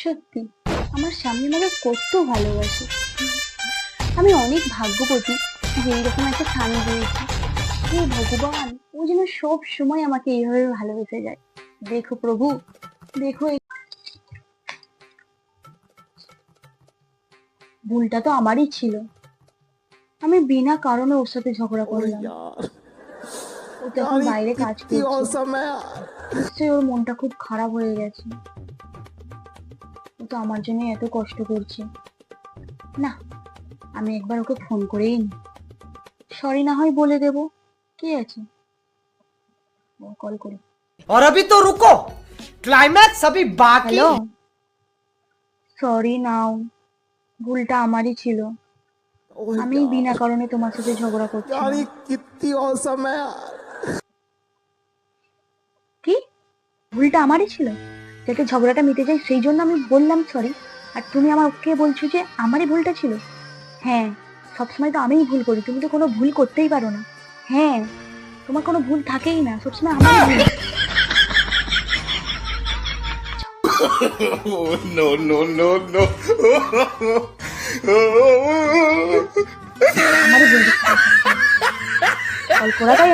সত্যি আমার স্বামী আমাকে কত ভালোবাসে। আমি অনেক ভাগ্যবতী যে এইরকম একটা স্বামী পেয়েছি। হে ভগবান, ও যেন সব সময় আমাকে এইভাবে ভালোবেসে যায়। দেখো প্রভু, দেখো ভুলটা তো আমারই ছিল। আমি বিনা কারণে ওর সাথে ঝগড়া করলাম। ও তো এখন বাইরে কাজ করছে, নিশ্চয়ই ওর মনটা খুব খারাপ হয়ে গেছে। ও তো আমার জন্য এত কষ্ট করছে। না, আমি একবার ওকে ফোন করেই নি, সরি না হয় বলে দেবো, কি আছে। ও কল করি। और अभी तो रुको, क्लाइमैक्स अभी बाकी হ্যালো, সরি নাও, ভুলটা আমারই ছিল। আমি বিনা কারণে তোমার সাথে ঝগড়া করছিলাম। कितनी औसम है। কি? ভুলটা আমারই ছিল? যাতে ঝগড়াটা মিটে যায় সেই জন্য আমি বললাম সরি, আর তুমি আমাকে বলছো যে আমারই ভুলটা ছিল? হ্যাঁ, সবসময় তো আমিই ভুল করি, তুমি তো কোনো ভুল করতেই পারো না। হ্যাঁ, তোমার কোনো ভুল থাকেই না, সবসময় আমারই ভুল। No, no, no, no. আমারই ভুল। কল করাটাই